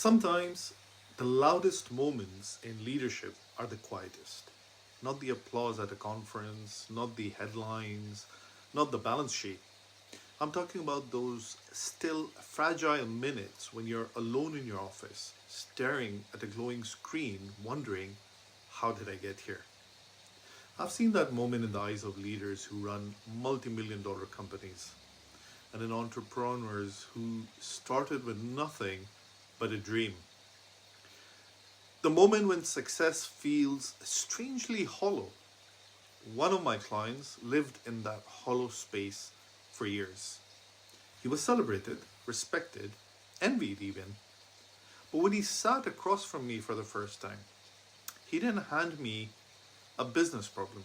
Sometimes the loudest moments in leadership are the quietest. Not the applause at a conference, not the headlines, not the balance sheet. I'm talking about those still fragile minutes when you're alone in your office, staring at a glowing screen, wondering, how did I get here? I've seen that moment in the eyes of leaders who run multi-million dollar companies and in entrepreneurs who started with nothing but a dream. The moment when success feels strangely hollow. One of my clients lived in that hollow space for years. He was celebrated, respected, envied even. But when he sat across from me for the first time, he didn't hand me a business problem.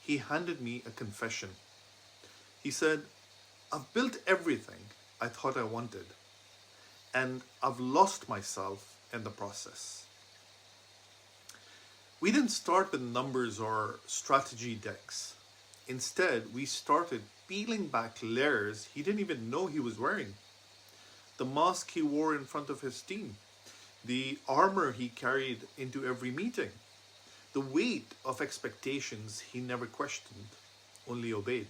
He handed me a confession. He said, I've built everything I thought I wanted, and I've lost myself in the process. We didn't start with numbers or strategy decks. Instead, we started peeling back layers he didn't even know he was wearing. The mask he wore in front of his team, the armor he carried into every meeting, the weight of expectations he never questioned, only obeyed.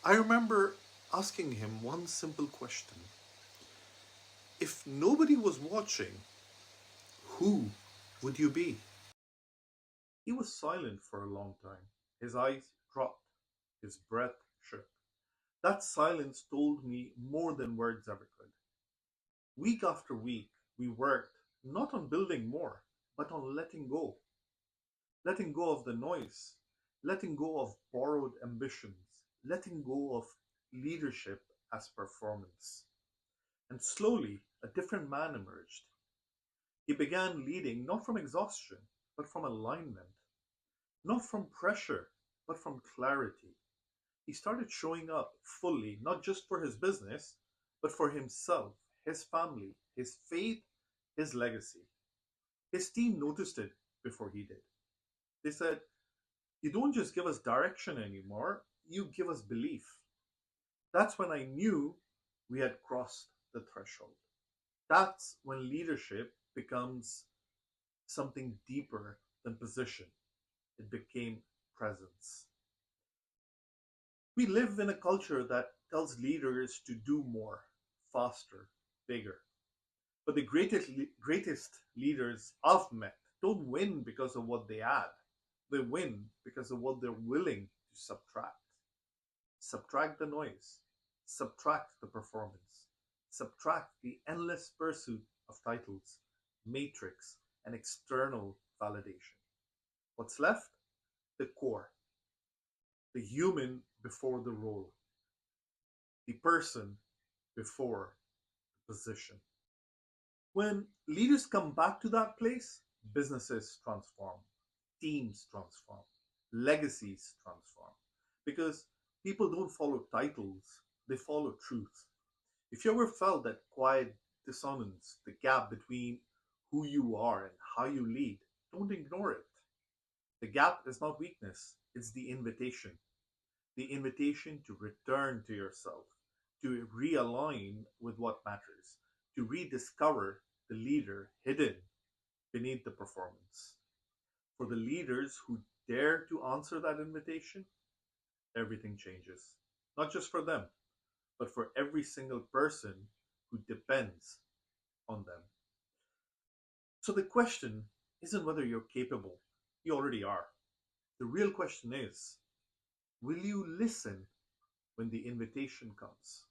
I remember asking him one simple question. If nobody was watching, who would you be? He was silent for a long time. His eyes dropped. His breath shook. That silence told me more than words ever could. Week after week, we worked not on building more, but on letting go. Letting go of the noise, letting go of borrowed ambitions, letting go of leadership as performance. And slowly, a different man emerged. He began leading not from exhaustion, but from alignment, not from pressure, but from clarity. He started showing up fully, not just for his business, but for himself, his family, his faith, his legacy. His team noticed it before he did. They said, you don't just give us direction anymore, you give us belief. That's when I knew we had crossed the threshold. That's when leadership becomes something deeper than position. It became presence. We live in a culture that tells leaders to do more, faster, bigger. But the greatest leaders I've met don't win because of what they add. They win because of what they're willing to subtract. Subtract the noise, subtract the performance, subtract the endless pursuit of titles, matrix, and external validation. What's left? The core, the human before the role, the person before the position. When leaders come back to that place, businesses transform, teams transform, legacies transform. Because people don't follow titles, they follow truth. If you ever felt that quiet dissonance, the gap between who you are and how you lead, don't ignore it. The gap is not weakness, it's the invitation to return to yourself, to realign with what matters, to rediscover the leader hidden beneath the performance. For the leaders who dare to answer that invitation, everything changes. Not just for them, but for every single person who depends on them. So the question isn't whether you're capable, you already are. The real question is, will you listen when the invitation comes?